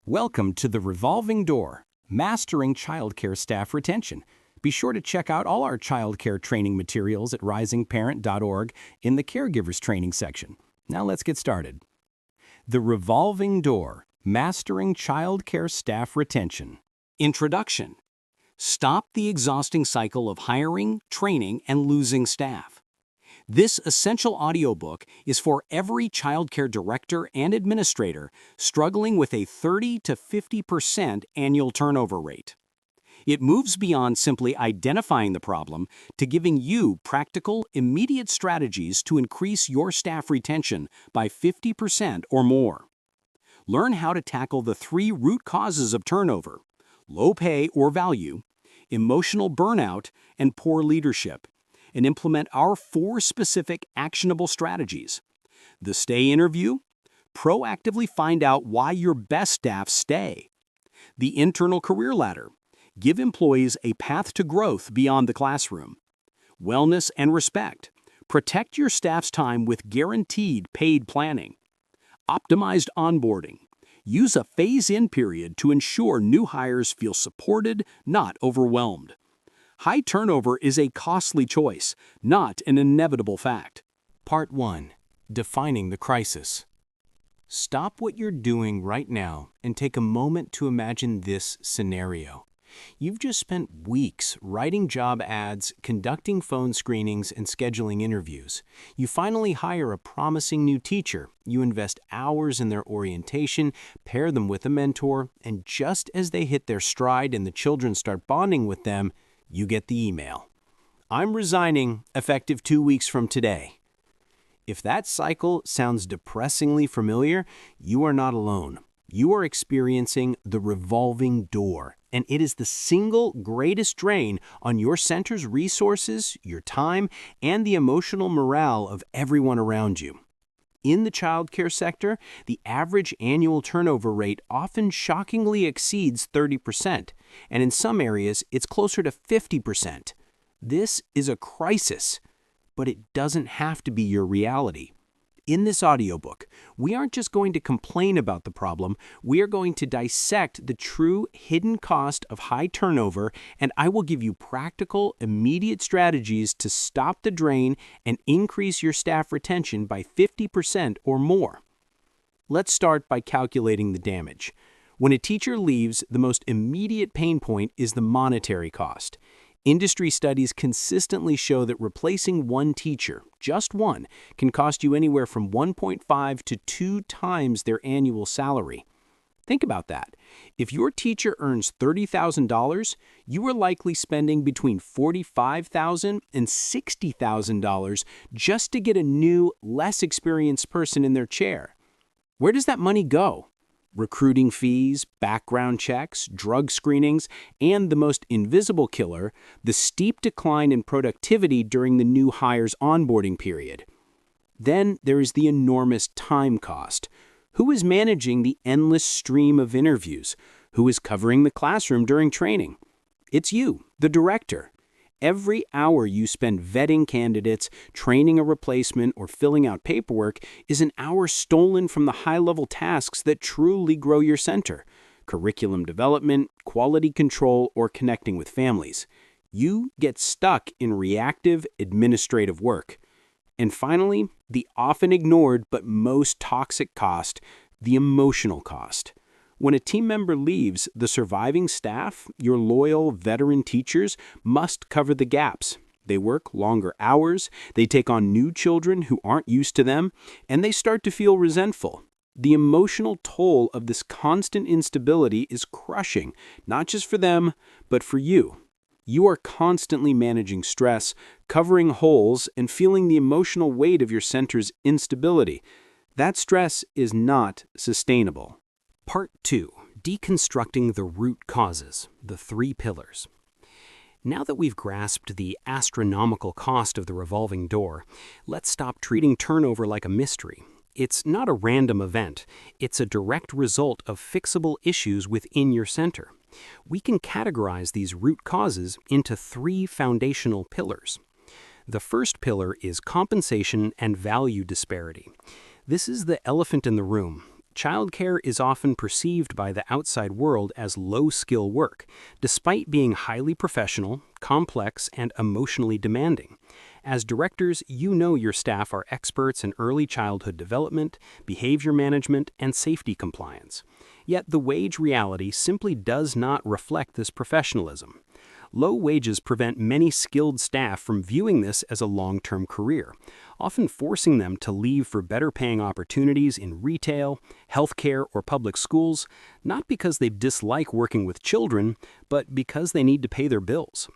Welcome to the Revolving Door, Mastering Childcare Staff Retention. Be sure to check out all our childcare training materials at risingparent.org in the Caregivers Training section. Now let's get started. The Revolving Door, Mastering Childcare Staff Retention. Introduction. Stop the exhausting cycle of hiring, training, and losing staff. This essential audiobook is for every childcare director and administrator struggling with a 30 to 50% annual turnover rate. It moves beyond simply identifying the problem to giving you practical, immediate strategies to increase your staff retention by 50% or more. Learn how to tackle the 3 root causes of turnover: low pay or value, emotional burnout, and poor leadership, and implement our 4 specific actionable strategies. The stay interview: proactively find out why your best staff stay. The internal career ladder: give employees a path to growth beyond the classroom. Wellness and respect: protect your staff's time with guaranteed paid planning. Optimized onboarding: use a phase-in period to ensure new hires feel supported, not overwhelmed. High turnover is a costly choice, not an inevitable fact. Part 1. Defining the crisis. Stop what you're doing right now and take a moment to imagine this scenario. You've just spent weeks writing job ads, conducting phone screenings, and scheduling interviews. You finally hire a promising new teacher. You invest hours in their orientation, pair them with a mentor, and just as they hit their stride and the children start bonding with them, you get the email. I'm resigning, effective 2 weeks from today. If that cycle sounds depressingly familiar, you are not alone. You are experiencing the revolving door, and it is the single greatest drain on your center's resources, your time, and the emotional morale of everyone around you. In the childcare sector, the average annual turnover rate often shockingly exceeds 30%, and in some areas, it's closer to 50%. This is a crisis, but it doesn't have to be your reality. In this audiobook, we aren't just going to complain about the problem, we are going to dissect the true hidden cost of high turnover, and I will give you practical, immediate strategies to stop the drain and increase your staff retention by 50% or more. Let's start by calculating the damage. When a teacher leaves, the most immediate pain point is the monetary cost. Industry studies consistently show that replacing one teacher, just one, can cost you anywhere from 1.5 to 2 times their annual salary. Think about that. If your teacher earns $30,000, you are likely spending between $45,000 and $60,000 just to get a new, less experienced person in their chair. Where does that money go? Recruiting fees, background checks, drug screenings, and the most invisible killer, the steep decline in productivity during the new hire's onboarding period. Then there is the enormous time cost. Who is managing the endless stream of interviews? Who is covering the classroom during training? It's you, the director. Every hour you spend vetting candidates, training a replacement, or filling out paperwork is an hour stolen from the high-level tasks that truly grow your center: curriculum development, quality control, or connecting with families. You get stuck in reactive administrative work. And finally, the often ignored but most toxic cost: the emotional cost. When a team member leaves, the surviving staff, your loyal veteran teachers, must cover the gaps. They work longer hours, they take on new children who aren't used to them, and they start to feel resentful. The emotional toll of this constant instability is crushing, not just for them, but for you. You are constantly managing stress, covering holes, and feeling the emotional weight of your center's instability. That stress is not sustainable. Part 2. Deconstructing the root causes, the 3 pillars. Now that we've grasped the astronomical cost of the revolving door, let's stop treating turnover like a mystery. It's not a random event. It's a direct result of fixable issues within your center. We can categorize these root causes into 3 foundational pillars. The first pillar is compensation and value disparity. This is the elephant in the room. Childcare is often perceived by the outside world as low-skill work, despite being highly professional, complex, and emotionally demanding. As directors, you know your staff are experts in early childhood development, behavior management, and safety compliance. Yet the wage reality simply does not reflect this professionalism. Low wages prevent many skilled staff from viewing this as a long-term career, often forcing them to leave for better-paying opportunities in retail, healthcare, or public schools, not because they dislike working with children, but because they need to pay their bills.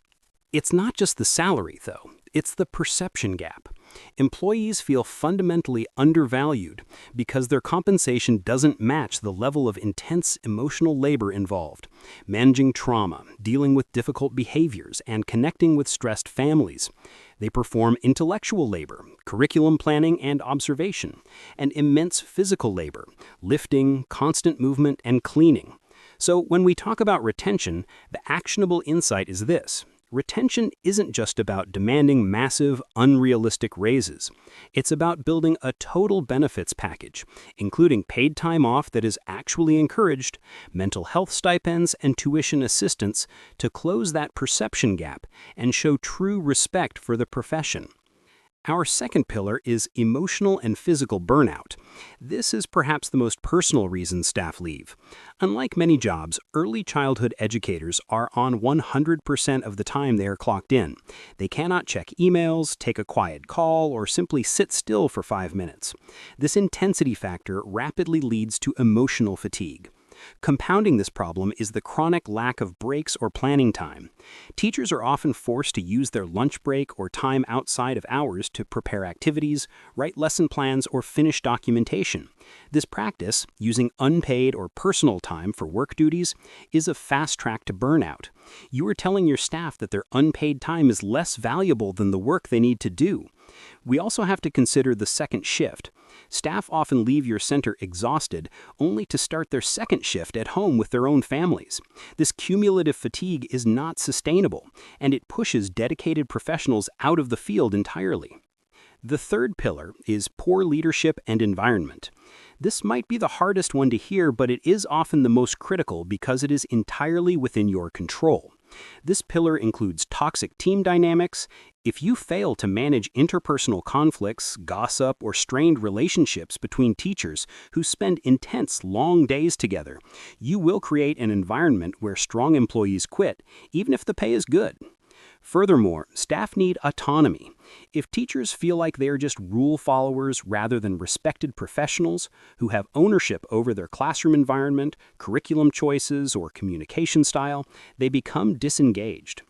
It's not just the salary, though. It's the perception gap. Employees feel fundamentally undervalued because their compensation doesn't match the level of intense emotional labor involved. Managing trauma, dealing with difficult behaviors, and connecting with stressed families. They perform intellectual labor, curriculum planning and observation, and immense physical labor, lifting, constant movement, and cleaning. So when we talk about retention, the actionable insight is this. Retention isn't just about demanding massive, unrealistic raises. It's about building a total benefits package, including paid time off that is actually encouraged, mental health stipends, and tuition assistance to close that perception gap and show true respect for the profession. Our second pillar is emotional and physical burnout. This is perhaps the most personal reason staff leave. Unlike many jobs, early childhood educators are on 100% of the time they are clocked in. They cannot check emails, take a quiet call, or simply sit still for 5 minutes. This intensity factor rapidly leads to emotional fatigue. Compounding this problem is the chronic lack of breaks or planning time. Teachers are often forced to use their lunch break or time outside of hours to prepare activities, write lesson plans, or finish documentation. This practice, using unpaid or personal time for work duties, is a fast track to burnout. You are telling your staff that their unpaid time is less valuable than the work they need to do. We also have to consider the second shift. Staff often leave your center exhausted, only to start their second shift at home with their own families. This cumulative fatigue is not sustainable, and it pushes dedicated professionals out of the field entirely. The third pillar is poor leadership and environment. This might be the hardest one to hear, but it is often the most critical because it is entirely within your control. This pillar includes toxic team dynamics. If you fail to manage interpersonal conflicts, gossip, or strained relationships between teachers who spend intense, long days together, you will create an environment where strong employees quit, even if the pay is good. Furthermore, staff need autonomy. If teachers feel like they are just rule followers rather than respected professionals who have ownership over their classroom environment, curriculum choices, or communication style, they become disengaged.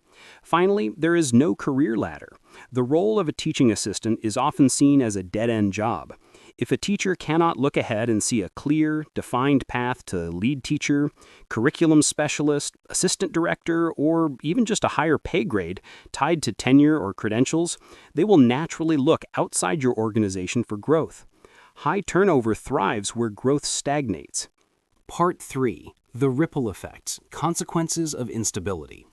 Finally, there is no career ladder. The role of a teaching assistant is often seen as a dead-end job. If a teacher cannot look ahead and see a clear, defined path to lead teacher, curriculum specialist, assistant director, or even just a higher pay grade tied to tenure or credentials, they will naturally look outside your organization for growth. High turnover thrives where growth stagnates. Part 3. The ripple effect, consequences of instability.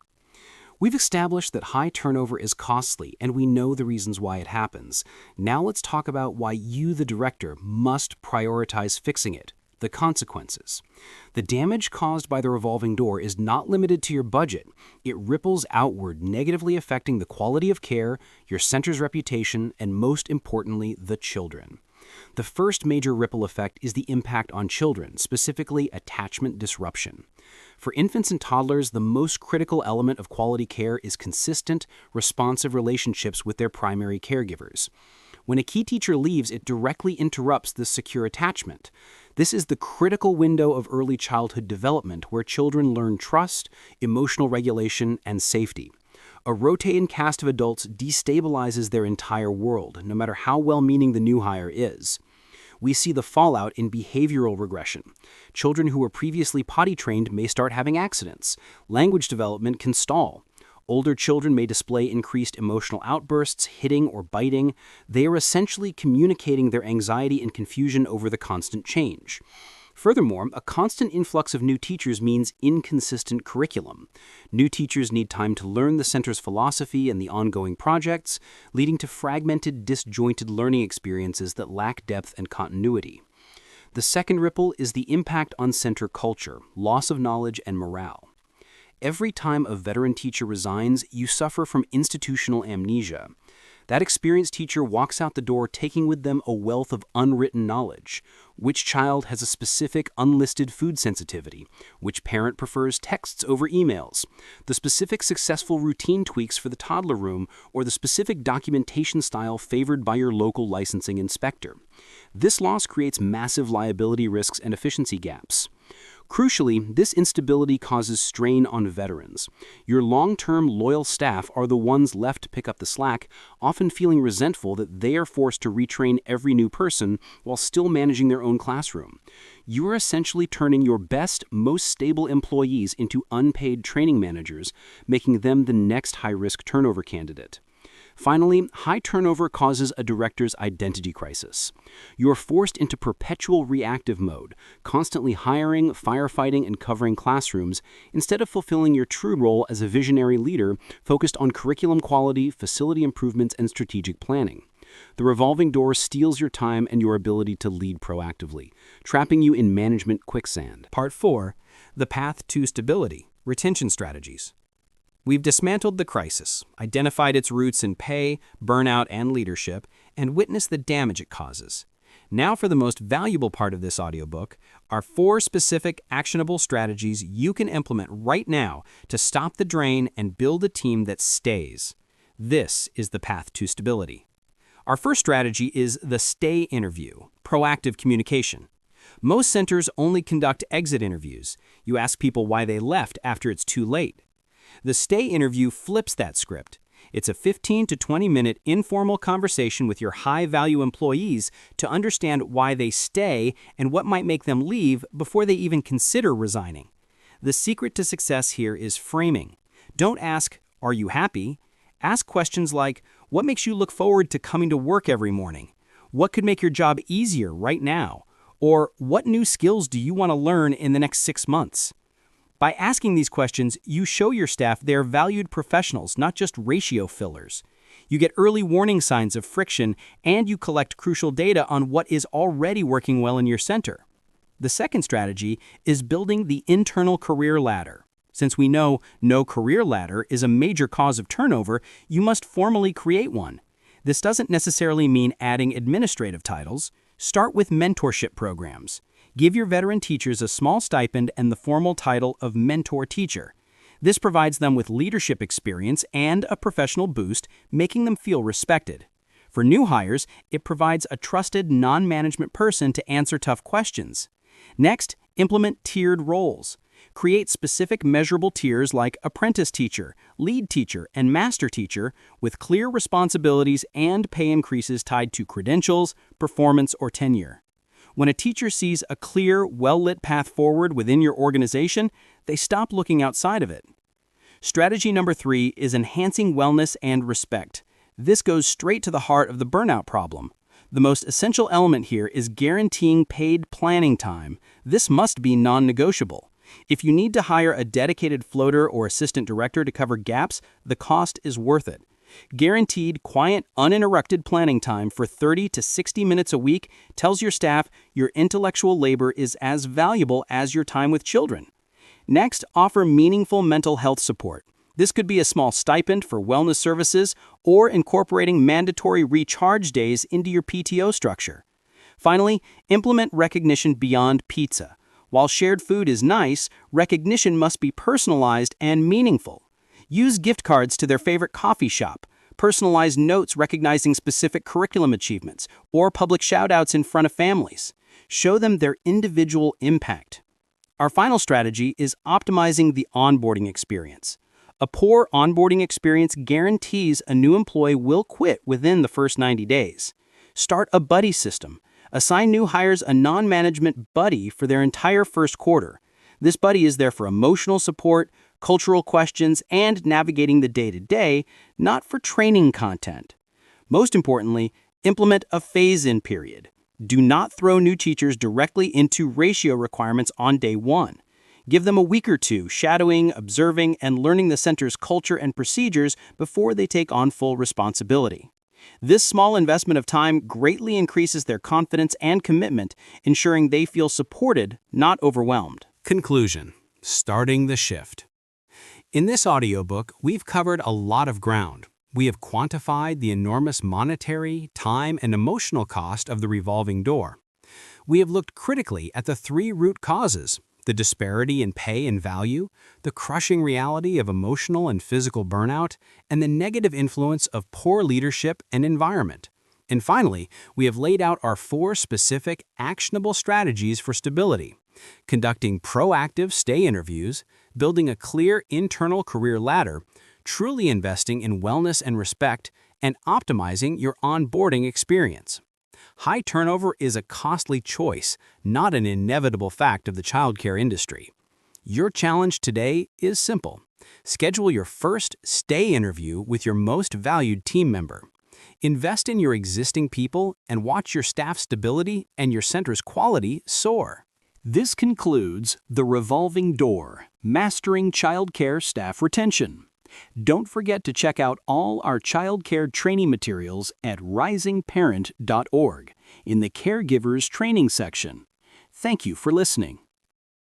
We've established that high turnover is costly, and we know the reasons why it happens. Now let's talk about why you, the director, must prioritize fixing it, the consequences. The damage caused by the revolving door is not limited to your budget. It ripples outward, negatively affecting the quality of care, your center's reputation, and most importantly, the children. The first major ripple effect is the impact on children, specifically attachment disruption. For infants and toddlers, the most critical element of quality care is consistent, responsive relationships with their primary caregivers. When a key teacher leaves, it directly interrupts this secure attachment. This is the critical window of early childhood development where children learn trust, emotional regulation, and safety. A rotating cast of adults destabilizes their entire world, no matter how well-meaning the new hire is. We see the fallout in behavioral regression. Children who were previously potty trained may start having accidents. Language development can stall. Older children may display increased emotional outbursts, hitting or biting. They are essentially communicating their anxiety and confusion over the constant change. Furthermore, a constant influx of new teachers means inconsistent curriculum. New teachers need time to learn the center's philosophy and the ongoing projects, leading to fragmented, disjointed learning experiences that lack depth and continuity. The second ripple is the impact on center culture, loss of knowledge, and morale. Every time a veteran teacher resigns, you suffer from institutional amnesia. That experienced teacher walks out the door taking with them a wealth of unwritten knowledge. Which child has a specific unlisted food sensitivity? Which parent prefers texts over emails? The specific successful routine tweaks for the toddler room, or the specific documentation style favored by your local licensing inspector. This loss creates massive liability risks and efficiency gaps. Crucially, this instability causes strain on veterans. Your long-term loyal staff are the ones left to pick up the slack, often feeling resentful that they are forced to retrain every new person while still managing their own classroom. You are essentially turning your best, most stable employees into unpaid training managers, making them the next high-risk turnover candidate. Finally, high turnover causes a director's identity crisis. You're forced into perpetual reactive mode, constantly hiring, firefighting, and covering classrooms, instead of fulfilling your true role as a visionary leader focused on curriculum quality, facility improvements, and strategic planning. The revolving door steals your time and your ability to lead proactively, trapping you in management quicksand. Part 4. The Path to Stability. Retention Strategies. We've dismantled the crisis, identified its roots in pay, burnout, and leadership, and witnessed the damage it causes. Now for the most valuable part of this audiobook, are 4 specific actionable strategies you can implement right now to stop the drain and build a team that stays. This is the path to stability. Our first strategy is the stay interview, proactive communication. Most centers only conduct exit interviews. You ask people why they left after it's too late. The stay interview flips that script. It's a 15 to 20-minute informal conversation with your high-value employees to understand why they stay and what might make them leave before they even consider resigning. The secret to success here is framing. Don't ask, "Are you happy?" Ask questions like, "What makes you look forward to coming to work every morning? What could make your job easier right now?" Or, "What new skills do you want to learn in the next 6 months?" By asking these questions, you show your staff they are valued professionals, not just ratio fillers. You get early warning signs of friction, and you collect crucial data on what is already working well in your center. The second strategy is building the internal career ladder. Since we know no career ladder is a major cause of turnover, you must formally create one. This doesn't necessarily mean adding administrative titles. Start with mentorship programs. Give your veteran teachers a small stipend and the formal title of mentor teacher. This provides them with leadership experience and a professional boost, making them feel respected. For new hires, it provides a trusted non-management person to answer tough questions. Next, implement tiered roles. Create specific measurable tiers like apprentice teacher, lead teacher, and master teacher with clear responsibilities and pay increases tied to credentials, performance, or tenure. When a teacher sees a clear, well-lit path forward within your organization, they stop looking outside of it. Strategy number 3 is enhancing wellness and respect. This goes straight to the heart of the burnout problem. The most essential element here is guaranteeing paid planning time. This must be non-negotiable. If you need to hire a dedicated floater or assistant director to cover gaps, the cost is worth it. Guaranteed, quiet, uninterrupted planning time for 30 to 60 minutes a week tells your staff your intellectual labor is as valuable as your time with children. Next, offer meaningful mental health support. This could be a small stipend for wellness services or incorporating mandatory recharge days into your PTO structure. Finally, implement recognition beyond pizza. While shared food is nice, recognition must be personalized and meaningful. Use gift cards to their favorite coffee shop, personalize notes recognizing specific curriculum achievements, or public shout-outs in front of families. Show them their individual impact. Our final strategy is optimizing the onboarding experience. A poor onboarding experience guarantees a new employee will quit within the first 90 days. Start a buddy system. Assign new hires a non-management buddy for their entire first quarter. This buddy is there for emotional support, cultural questions, and navigating the day-to-day, not for training content. Most importantly, implement a phase-in period. Do not throw new teachers directly into ratio requirements on day 1. Give them a week or two shadowing, observing, and learning the center's culture and procedures before they take on full responsibility. This small investment of time greatly increases their confidence and commitment, ensuring they feel supported, not overwhelmed. Conclusion: starting the shift. In this audiobook, we've covered a lot of ground. We have quantified the enormous monetary, time, and emotional cost of the revolving door. We have looked critically at the three root causes: the disparity in pay and value, the crushing reality of emotional and physical burnout, and the negative influence of poor leadership and environment. And finally, we have laid out our 4 specific, actionable strategies for stability: conducting proactive stay interviews, building a clear internal career ladder, truly investing in wellness and respect, and optimizing your onboarding experience. High turnover is a costly choice, not an inevitable fact of the childcare industry. Your challenge today is simple. Schedule your first stay interview with your most valued team member. Invest in your existing people and watch your staff's stability and your center's quality soar. This concludes The Revolving Door, Mastering Childcare Staff Retention. Don't forget to check out all our childcare training materials at risingparent.org in the Caregivers Training section. Thank you for listening.